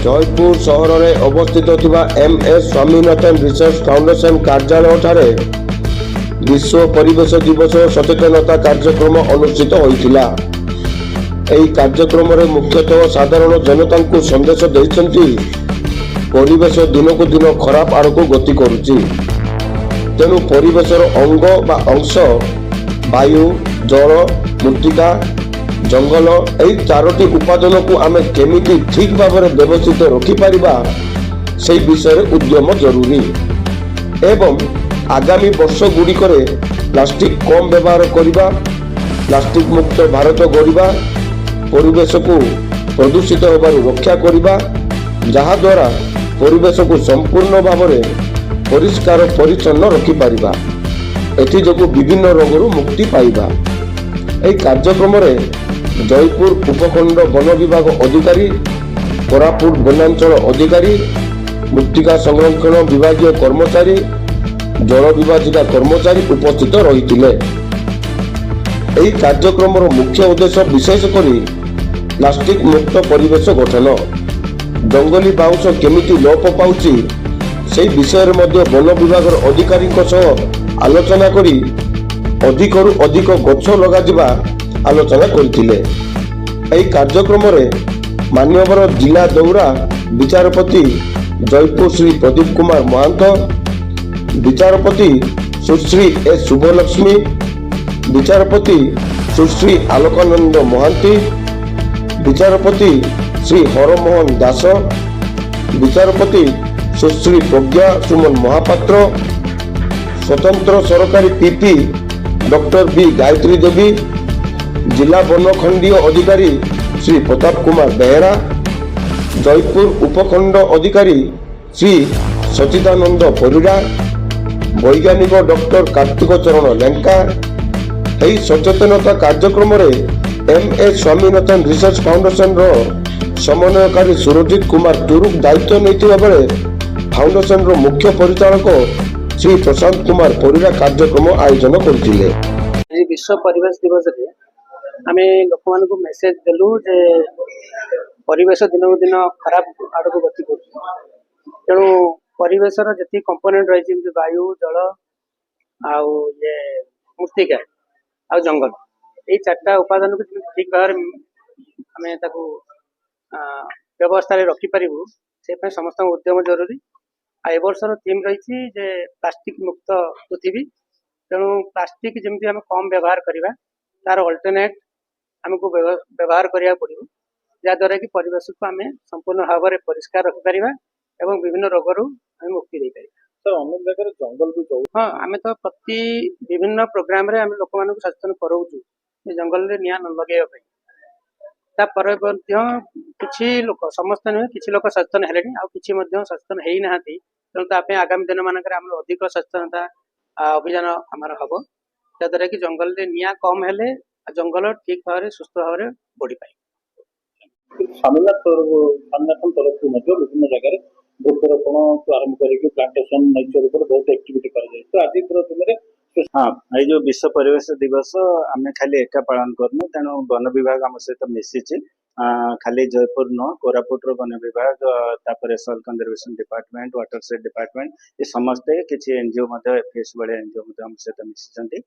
जयपुर सहर में अवस्थित एमएस स्वामीनाथन रिसर्च फाउंडेशन कार्यालय ठारे विश्व परिवेश दिवस सचेतनता कार्यक्रम अनुष्ठित होइतिला। एही कार्यक्रम रे मुख्यतः साधारण जनता को संदेश देइछन्ति परिवेश दिन को दिन खराब आड़ को गति करुछि। तेणु परिवेशर अंग बा अंश वायु जल मृत्तिका जंगल यही चारोटी उपादान को आमे केमिति ठीक भाव में व्यवस्थित रखिपारिबा से विषय उद्यम जरूरी एवं आगामी वर्ष गुड़िक प्लास्टिक कम व्यवहार करबा, प्लास्टिक मुक्त भारत गढ़ा, परिवेश को प्रदूषित होबार रक्षा करबा, जहा द्वारा परिवेश को संपूर्ण भाव में परिष्कार परिच्छन्न रखिपारिबा, एथि जोगु विभिन्न रोगरू मुक्ति पाइबा। एही कार्यक्रम रे जयपुर उपखंड वन विभाग अधिकारी, कोरापुट वनांचल अधिकारी, मृत्तिका संरक्षण विभागीय कर्मचारी, जल विभाजिका कर्मचारी उपस्थित रहिथिले। एही कार्यक्रम मुख्य उद्देश्य विशेषकर प्लास्टिक मुक्त परिवेश गठन, जंगली बाउंश केमिति लोप पाउछि से विषय वन विभाग अधिकारी आलोचना करी अधिकरू अधिक गछ लगा आलोचना करथिले। एही कार्यक्रम रे मान्यवर जिला दौरा विचारपति जयपुर श्री प्रदीप कुमार महांत, विचारपति सुश्री एस शुभलक्ष्मी, विचारपति सुश्री आलोकानंद महांती, विचारपति श्री हरमोहन दास, विचारपति सुश्री प्रज्ञा सुमन महापात्र, स्वतंत्र सरकारी PP doctor B Gayatri Devi, जिला वनखंडीय अधिकारी श्री प्रताप कुमार बेहरा, जयपुर उपखंड अधिकारी श्री सचिदानंद परिड़ा, वैज्ञानिक डॉक्टर कार्तिक चरण लेंका। एही सचेतनता कार्यक्रम रे एमएस स्वामीनाथन रिसर्च फाउंडेशन रो समन्वयकारी सुरजित कुमार तुरुक दायित्व नैथिबा बेले फाउंडेशन रो मुख्य परिचालक श्री प्रशांत कुमार परिड़ा कार्यक्रम आयोजन करथिले। विश्व परिवेश दिवस रे आमे लोक मान को मेसेज देलु जे परिवेश दिन को दिन खराब आड़ को गति कर, तेणु परिवेश जी कंपोनेंट रही वायु जल आउ ये मृत्तिका आ जंगल यही चार्टा उपादान को ठीक भाव आम व्यवस्था रखिपारू से समस्त उद्यम जरूरी। ए वर्षर थीम रही प्लास्टिक मुक्त पृथ्वी, तेणु प्लास्टिक जमी आम कम व्यवहार करवा तार अल्टरनेट आमको व्यवहार करा पड़ो, जहाद्वारा कि परिवेश को आम संपूर्ण भाव में परिष्कार रखिपर और विभिन्न रोगरू मुक्ति दे पार। जंगल भी हाँ, आम तो प्रति विभिन्न प्रोग्राम रे आम लोक मान सचेतन कराऊँ जंगल में निआ न लगे किसी लोक समस्त नुहे कि लोक सचेतन है सचेतन है ना, तेणु आगामी दिन मानक अधिक सचेतनता अभियान आमर हम जहाद्वारा कि जंगल में निआ कम हेले जंगल ठीक भाव में सुस्थ भाव में बढ़ी पाए। स्वामीनाथन तरफ विभिन्न जगह वृक्षरोपण आरंभ करके प्लांटेशन नेचर पर बहुत एक्टिविटी कर आज दिन। हाँ, ये जो विश्व परिवेश दिवस आम खाली एका पालन करनु, तेणु वन विभाग आम सहित मिशिचे खाली जयपुर न कोरापुट वन विभाग तापर soil conservation department water said department ये समस्ते किसी एनजीओ एफएस भाया एनजीओ आम सहित मिशिचंती।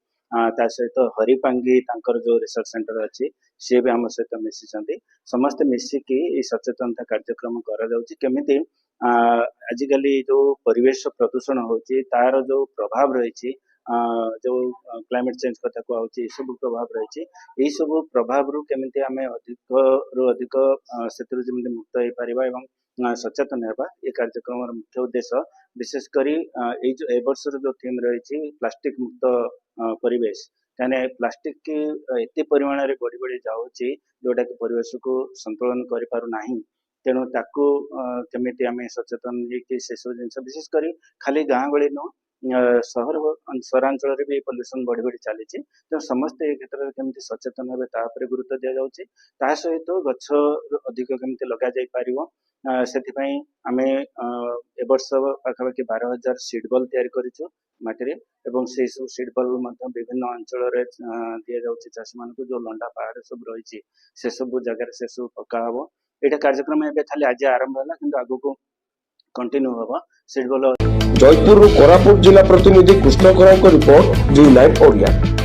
ता सहित हरिपांगी तांकर जो रिसर्च सेंटर अच्छी सी भी आम सहित मिशिचंती। समस्ते मिसिकी सचेतनता कार्यक्रम करा जाउची केमिति आजिकल जो परिवेश प्रदूषण होची तार जो प्रभाव रही जो क्लाइमेट चेंज कथा कहूँ सब प्रभाव रही यही सब प्रभाव रु केमिति आमे अधिक रु अधिक से मुक्त हो पार सचेतन होगा ये कार्यक्रम मुख्य उद्देश्य। विशेषकर ए वर्षर जो थीम रही प्लास्टिक मुक्त परिवेश कहने प्लास्टिक की एत परिमाण में बढ़ी बढ़ी जाऊँगी जोटा कि परिवेश को संतुलन करना, तेणु ताकू केमिति आमे सचेतन होगी से सब जिन विशेषकर खाली गाँ गली नुह सहरांचल भी पल्यूशन बढ़ी बढ़ी चली तेणु समस्ते क्षेत्र में केमती सचेतन हे तापर गुरुत्व दि जाऊँगी ता सहित गछ अधिक केमती लग जापर से आम ए वर्ष पाखापाखि 12,000 सीड बल तैयारी करूँ माटी एवं से सब सीड बल विभिन्न अंचल दि जाऊँगी चाषी मान जो लंडा पहाड़ सब रही से सब जगह से सब पका हम ଏଇଟା କାର୍ଯ୍ୟକ୍ରମ ଏବେ ଖାଲି ଆଜି ଆରମ୍ଭ ହେଲା କିନ୍ତୁ ଆଗକୁ କଣ୍ଟିନ୍ୟू ହବ ସିଟ୍ ଭଲ ଜୟପୁରରୁ କୋରାପୁଟ ଜିଲ୍ଲା ପ୍ରତିନିଧି କୃଷ୍ଣ ଖରାଙ୍କ ରିପୋର୍ଟ, ଜି9 ଓଡ଼ିଆ।